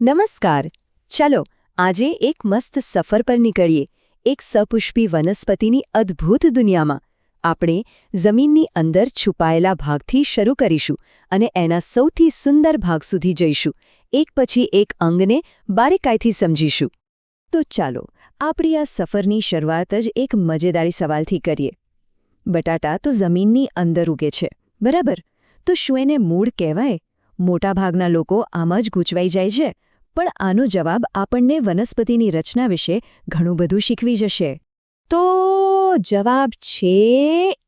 નમસ્કાર. ચલો આજે એક મસ્ત સફર પર નીકળીએ, એક સપુષ્પી વનસ્પતિની અદ્ભુત દુનિયામાં. આપણે જમીનની અંદર છુપાયેલા ભાગથી શરૂ કરીશું અને એના સૌથી સુંદર ભાગ સુધી જઈશું, એક પછી એક અંગને બારીકાઈથી સમજીશું. તો ચાલો આપણી આ સફરની શરૂઆત જ એક મજેદારી સવાલથી કરીએ. બટાટા તો જમીનની અંદર ઉગે છે, બરાબર? તો શું એને મૂળ કહેવાય? મોટાભાગના લોકો આમ જ ગૂંચવાઈ જાય છે, પણ આનો જવાબ આપણને વનસ્પતિની રચના વિશે ઘણું બધું શીખવી જશે. તો જવાબ છે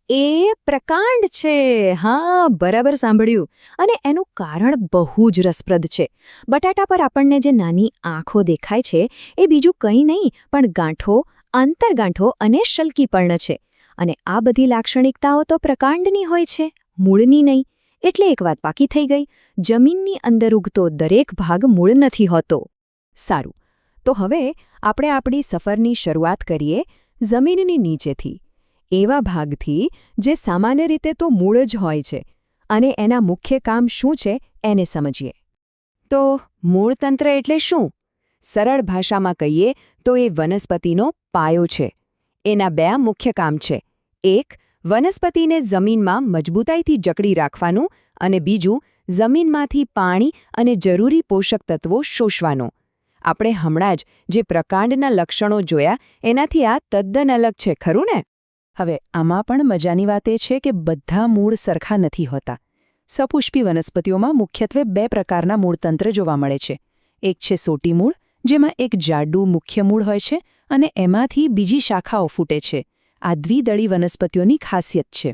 એ પ્રકાંડ છે. હા, બરાબર સાંભળ્યું. અને એનું કારણ બહુ જ રસપ્રદ છે. બટાટા પર આપણને જે નાની આંખો દેખાય છે એ બીજું કંઈ નહીં પણ ગાંઠો, આંતરગાંઠો અને શલ્કી પર્ણ છે. અને આ બધી લાક્ષણિકતાઓ તો પ્રકાંડની હોય છે, મૂળની નહીં. એટલે એક વાત પાકી થઈ ગઈ, જમીનની અંદર ઉગતો દરેક ભાગ મૂળ નથી હોતો. સારું, તો હવે આપણે આપણી સફરની શરૂઆત કરીએ જમીનની નીચેથી, એવા ભાગથી જે સામાન્ય રીતે તો મૂળ જ હોય છે, અને એના મુખ્ય કામ શું છે એને સમજીએ. તો મૂળતંત્ર એટલે શું? સરળ ભાષામાં કહીએ તો એ વનસ્પતિનો પાયો છે. એના બે મુખ્ય કામ છે. એક, વનસ્પતિને જમીનમાં મજબૂતાઈથી જકડી રાખવાનું, અને બીજું, જમીનમાંથી પાણી અને જરૂરી પોષક તત્વો શોષવાનું. આપણે હમણાં જ જે પ્રકાંડના લક્ષણો જોયા એનાથી આ તદ્દન અલગ છે, ખરું ને? હવે આમાં પણ મજાની વાત એ છે કે બધા મૂળ સરખા નથી હોતા. સપુષ્પી વનસ્પતિઓમાં મુખ્યત્વે બે પ્રકારના મૂળતંત્ર જોવા મળે છે. એક છે સોટી મૂળ, જેમાં એક જાડું મુખ્ય મૂળ હોય છે અને એમાંથી બીજી શાખાઓ ફૂટે છે. આ દ્વિદળી વનસ્પતિઓની ખાસિયત છે.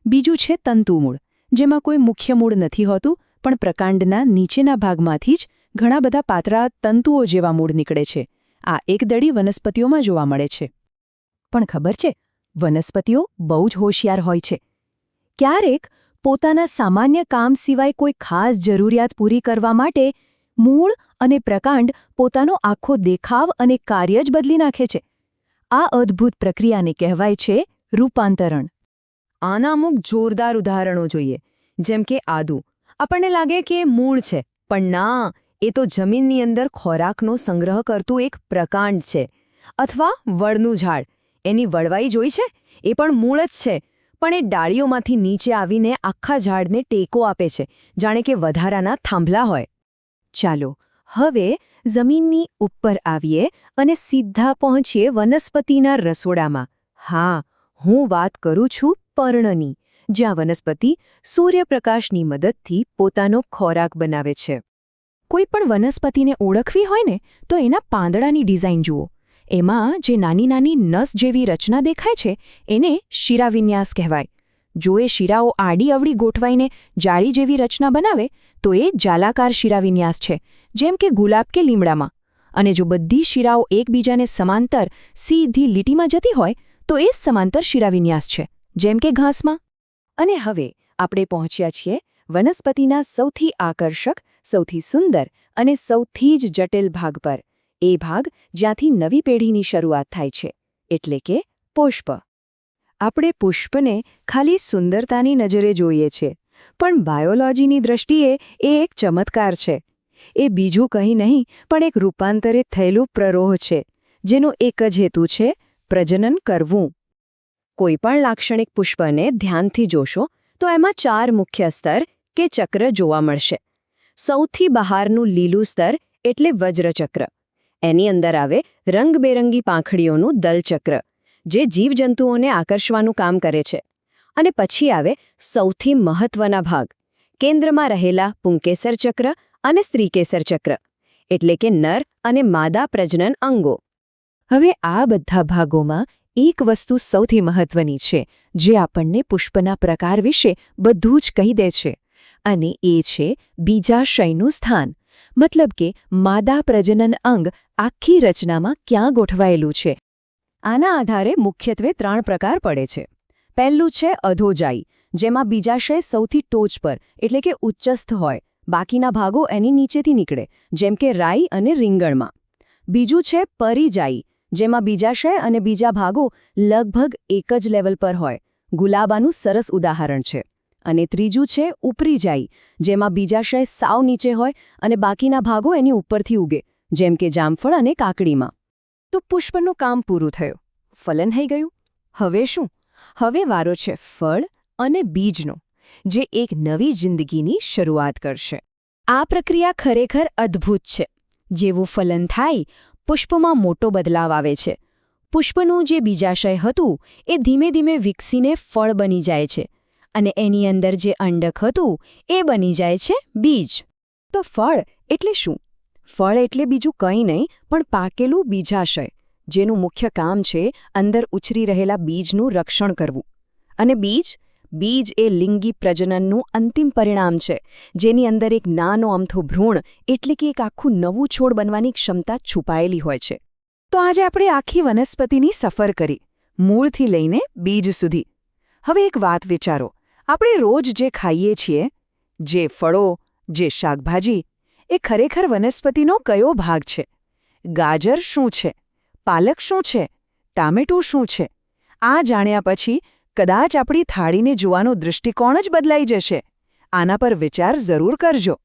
બીજું છે તંતુ મૂળ, જેમાં કોઈ મુખ્ય મૂળ નથી હોતું, પણ પ્રકાંડના નીચેના ભાગમાંથી જ ઘણા બધા પાતળા તંતુઓ જેવા મૂળ નીકળે છે. આ એકદળી વનસ્પતિઓમાં જોવા મળે છે. પણ ખબર છે, વનસ્પતિઓ બહુ જ હોશિયાર હોય છે. ક્યારેક પોતાના સામાન્ય કામ સિવાય કોઈ ખાસ જરૂરિયાત પૂરી કરવા માટે મૂળ અને પ્રકાંડ પોતાનો આખો દેખાવ અને કાર્ય જ બદલી નાખે છે. આ અદ્ભુત પ્રક્રિયાને કહેવાય છે રૂપાંતરણ. આના અમુક જોરદાર ઉદાહરણો જોઈએ, જેમ કે આદુ. આપણને લાગે કે મૂળ છે, પણ ના, એ તો જમીનની અંદર ખોરાકનો સંગ્રહ કરતું એક પ્રકાંડ છે. અથવા વડનું ઝાડ. એની વળવાઈ જોઈ છે? એ પણ મૂળ જ છે, પણ એ ડાળીઓમાંથી નીચે આવીને આખા ઝાડને ટેકો આપે છે, જાણે કે વધારાના થાંભલા હોય. ચાલો હવે જમીનની ઉપર આવીએ અને સીધા પહોંચીએ વનસ્પતિના રસોડામાં. હા, હું વાત કરું છું પર્ણની, જ્યાં વનસ્પતિ સૂર્યપ્રકાશની મદદથી પોતાનો ખોરાક બનાવે છે. કોઈ પણ વનસ્પતિને ઓળખવી હોય ને તો એના પાંદડાની ડિઝાઇન જુઓ. એમાં જે નાની નાની નસ જેવી રચના દેખાય છે એને શિરાવિન્યાસ કહેવાય. જો એ શિરાઓ આડી અવળી ગોઠવાઈને જાળી જેવી રચના બનાવે તો એ જાલાકાર શિરાવિન્યાસ છે, જેમ કે ગુલાબ કે લીમડામાં. અને જો બધી શિરાઓ એકબીજાને સમાંતર સીધી લીટીમાં જતી હોય તો એ સમાંતર શિરાવિન્યાસ છે, જેમ કે ઘાસમાં. અને હવે આપણે પહોંચ્યા છીએ વનસ્પતિના સૌથી આકર્ષક, સૌથી સુંદર અને સૌથી જ જટિલ ભાગ પર. એ ભાગ જ્યાંથી નવી પેઢીની શરૂઆત થાય છે, એટલે કે પુષ્પ. આપણે પુષ્પને ખાલી સુંદરતાની નજરે જોઈએ છીએ, પણ બાયોલોજીની દૃષ્ટિએ એ એક ચમત્કાર છે. એ બીજું કંઈ નહીં પણ એક રૂપાંતરિત થયેલું પ્રરોહ છે, જેનો એક જ હેતુ છે પ્રજનન કરવું. કોઈ પણ લાક્ષણિક પુષ્પને ધ્યાનથી જોશો તો એમાં 4 મુખ્ય સ્તર કે ચક્ર જોવા મળશે. સૌથી બહારનું લીલું સ્તર એટલે વજ્રચક્ર. એની અંદર આવે રંગબેરંગી પાંખડીઓનું દલચક્ર, જે જીવજંતુઓને આકર્ષવાનું કામ કરે છે. અને પછી આવે સૌથી મહત્વના ભાગ, કેન્દ્રમાં રહેલા પુંકેસર ચક્ર અને સ્ત્રીકેસર ચક્ર, એટલે કે નર અને માદા પ્રજનન અંગો. હવે આ બધા ભાગોમાં એક વસ્તુ સૌથી મહત્વની છે, જે આપણને પુષ્પના પ્રકાર વિશે બધું જ કહી દે છે. અને એ છે બીજાશયનું સ્થાન. મતલબ કે માદા પ્રજનન અંગ આખી રચનામાં ક્યાં ગોઠવાયેલું છે. આના આધારે મુખ્યત્વે 3 પ્રકાર પડે છે. પહેલું છે અધોજાઈ, જેમાં બીજાશય સૌથી ટોચ પર એટલે કે ઉચ્ચસ્થ હોય, બાકીના ભાગો એની નીચેથી નીકળે, જેમ કે રાઈ અને રીંગણમાં. બીજું છે પરિજાઈ, જેમાં બીજાશય અને બીજા ભાગો લગભગ એક જ લેવલ પર હોય. ગુલાબાનું સરસ ઉદાહરણ છે. અને ત્રીજું છે ઉપરી જાય, જેમાં બીજાશય સાવ નીચે હોય અને બાકીના ભાગો એની ઉપરથી ઉગે, જેમ કે જામફળ અને કાકડીમાં. તો પુષ્પનું કામ પૂરું થયું, ફલન થઈ ગયું. હવે શું? હવે વારો છે ફળ અને બીજનો, જે એક નવી જિંદગીની શરૂઆત કરશે. આ પ્રક્રિયા ખરેખર અદ્ભુત છે. જેવું ફલન થાય, પુષ્પમાં મોટો બદલાવ આવે છે. પુષ્પનું જે બીજાશય હતું એ ધીમે ધીમે વિકસીને ફળ બની જાય છે, અને એની અંદર જે અંડક હતું એ બની જાય છે બીજ. તો ફળ એટલે શું? ફળ એટલે બીજું કંઈ નહીં પણ પાકેલું બીજાશય, જેનું મુખ્ય કામ છે અંદર ઉછરી રહેલા બીજનું રક્ષણ કરવું. અને બીજ એ લિંગી પ્રજનનનું અંતિમ પરિણામ છે, જેની અંદર એક નાનો અમથો ભ્રૂણ એટલે કે એક આખું નવું છોડ બનવાની ક્ષમતા છુપાયેલી હોય છે. તો આજે આપણે આખી વનસ્પતિની સફર કરી, મૂળથી લઈને બીજ સુધી. હવે એક વાત વિચારો, આપણે રોજ જે ખાઈએ છીએ, જે ફળો, જે શાકભાજી, એ ખરેખર વનસ્પતિનો કયો ભાગ છે? ગાજર શું છે? પાલક શું છે? ટામેટું શું છે? આ જાણ્યા પછી કદાચ આપણી થાળીને જોવાનો દૃષ્ટિકોણ જ બદલાઈ જશે. આના પર વિચાર જરૂર કરજો.